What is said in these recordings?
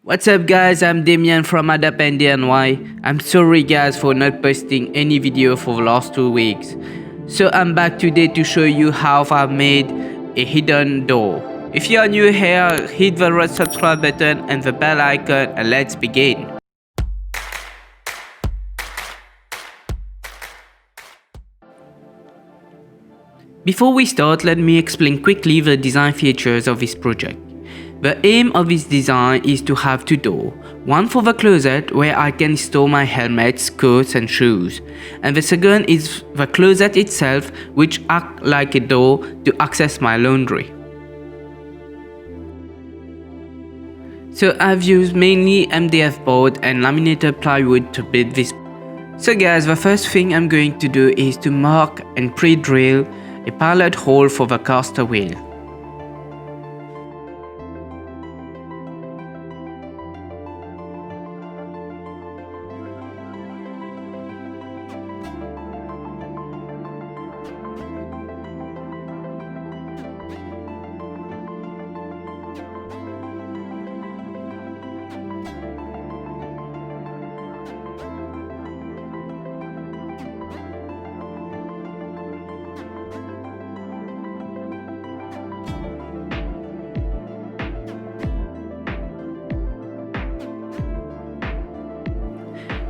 What's up guys, I'm Damian from AdapNDNY. I'm sorry guys for not posting any video for the last 2 weeks. So I'm back today to show you how I've made a hidden door. If you are new here, hit the red subscribe button and the bell icon and let's begin. Before we start, let me explain quickly the design features of this project. The aim of this design is to have two doors, one for the closet where I can store my helmets, coats and shoes, and the second is the closet itself, which acts like a door to access my laundry. So I've used mainly MDF board and laminated plywood to build this. So guys, the first thing I'm going to do is to mark and pre-drill a pilot hole for the caster wheel.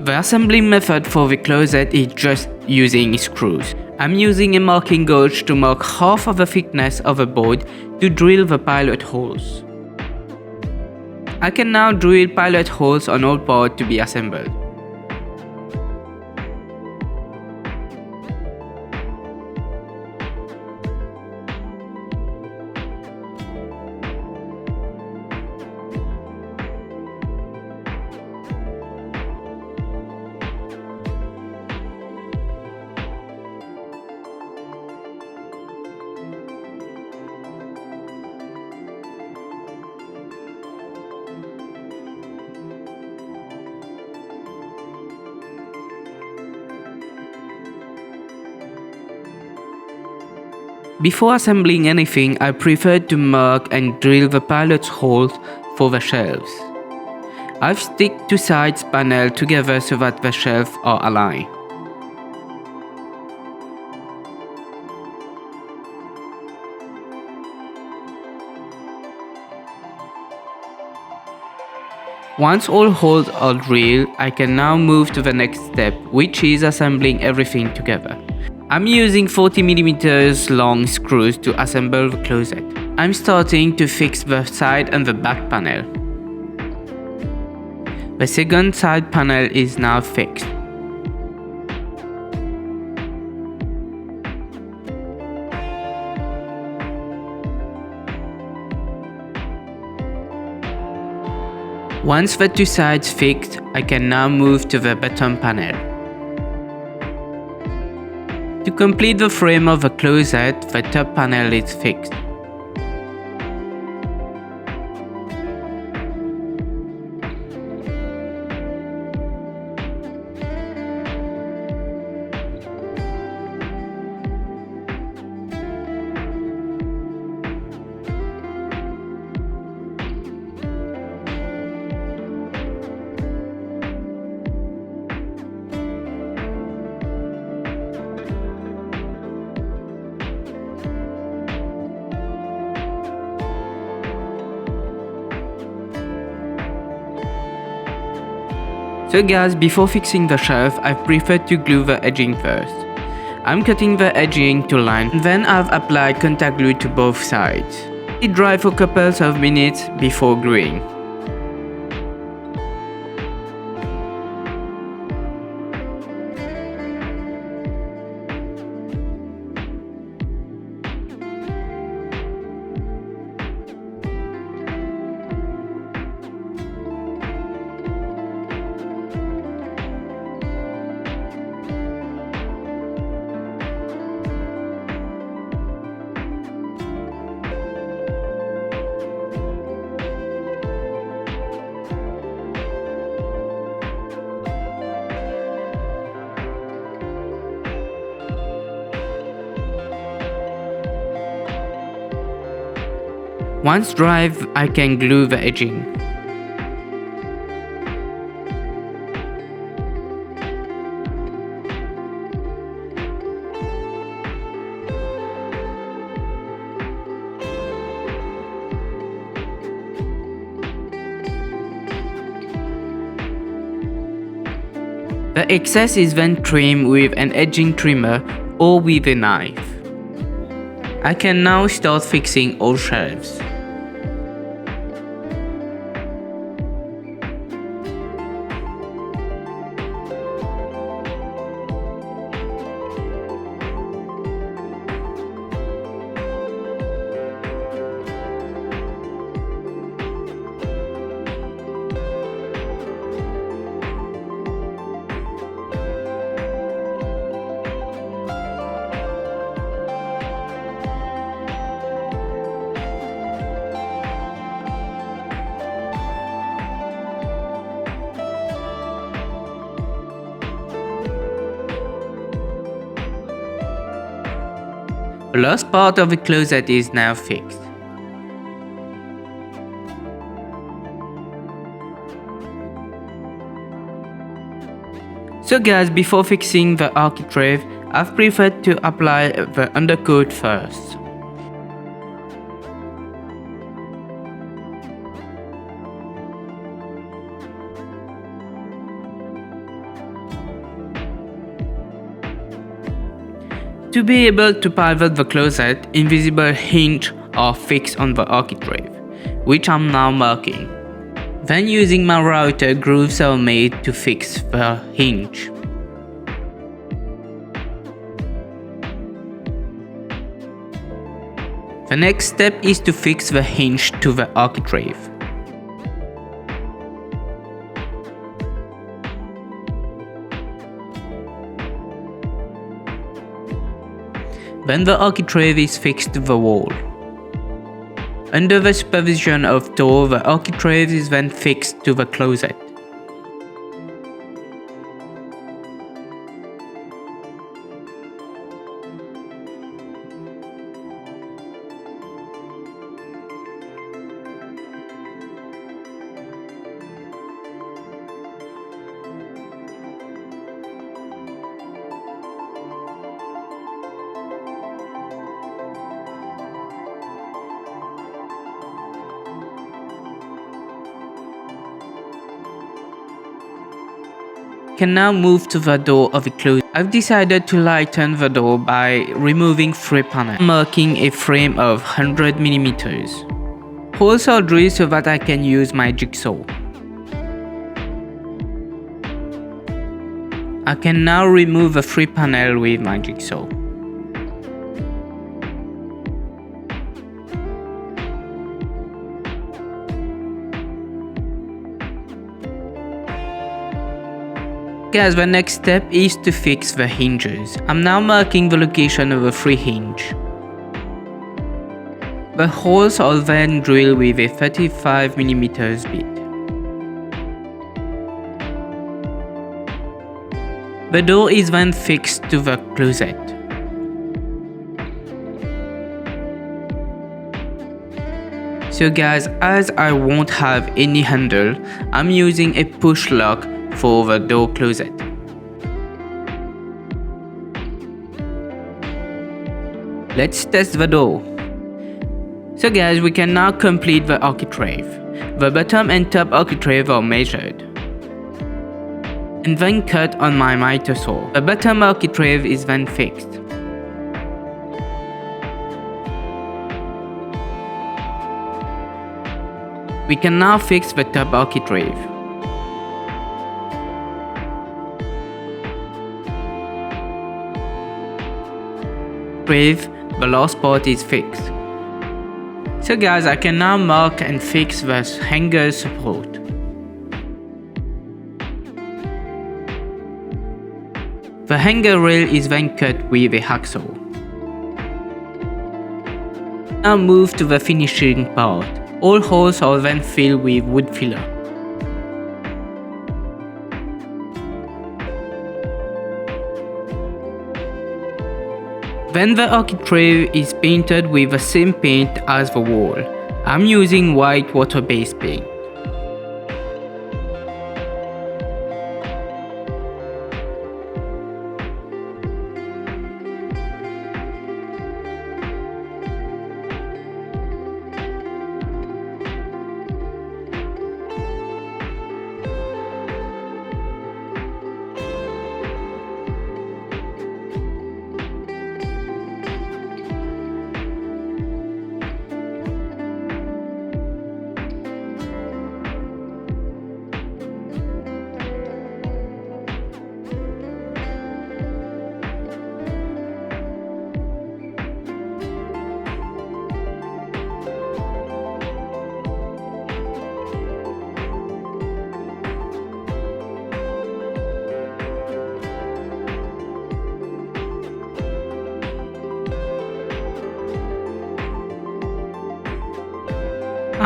The assembling method for the closet is just using screws. I'm using a marking gauge to mark half of the thickness of the board to drill the pilot holes. I can now drill pilot holes on all parts to be assembled. Before assembling anything, I prefer to mark and drill the pilot holes for the shelves. I've stick two sides panel together so that the shelves are aligned. Once all holes are drilled, I can now move to the next step, which is assembling everything together. I'm using 40mm long screws to assemble the closet. I'm starting to fix the side and the back panel. The second side panel is now fixed. Once the two sides fixed, I can now move to the bottom panel. To complete the frame of the closet, the top panel is fixed. So guys, before fixing the shelf, I prefer to glue the edging first. I'm cutting the edging to line, then I've applied contact glue to both sides. It dry for couples of minutes before gluing. Once dry, I can glue the edging. The excess is then trimmed with an edging trimmer or with a knife. I can now start fixing all shelves. The last part of the closet is now fixed. So guys, before fixing the architrave, I've preferred to apply the undercoat first. To be able to pivot the closet, invisible hinge are fixed on the architrave, which I'm now marking. Then using my router, grooves are made to fix the hinge. The next step is to fix the hinge to the architrave. Then the architrave is fixed to the wall. Under the supervision of Thor, the architrave is then fixed to the closet. Can now move to the door of the closet. I've decided to lighten the door by removing 3 panels, marking a frame of 100mm. Holes are drilled so that I can use my jigsaw. I can now remove the 3 panels with my jigsaw. Guys, the next step is to fix the hinges. I'm now marking the location of the 3 hinges. The holes are then drilled with a 35mm bit. The door is then fixed to the closet. So guys, as I won't have any handle, I'm using a push lock for the door closet. Let's test the door. So guys, we can now complete the architrave. The bottom and top architrave are measured and then cut on my miter saw. The bottom architrave is then fixed. We can now fix the top architrave. The last part is fixed. So guys, I can now mark and fix the hanger support. The hanger rail is then cut with a hacksaw. Now move to the finishing part. All holes are then filled with wood filler. Then the architrave is painted with the same paint as the wall. I'm using white water-based paint.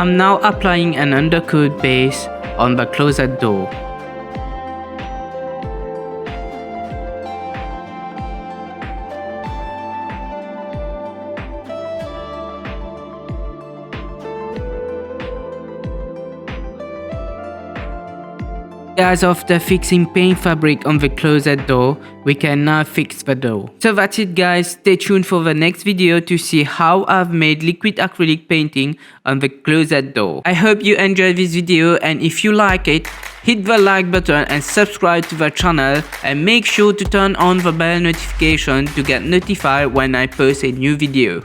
I'm now applying an undercooked base on the closet door. Guys, after fixing paint fabric on the closet door, we can now fix the door. So that's it guys, stay tuned for the next video to see how I've made liquid acrylic painting on the closet door. I hope you enjoyed this video, and if you like it, hit the like button and subscribe to the channel, and make sure to turn on the bell notification to get notified when I post a new video.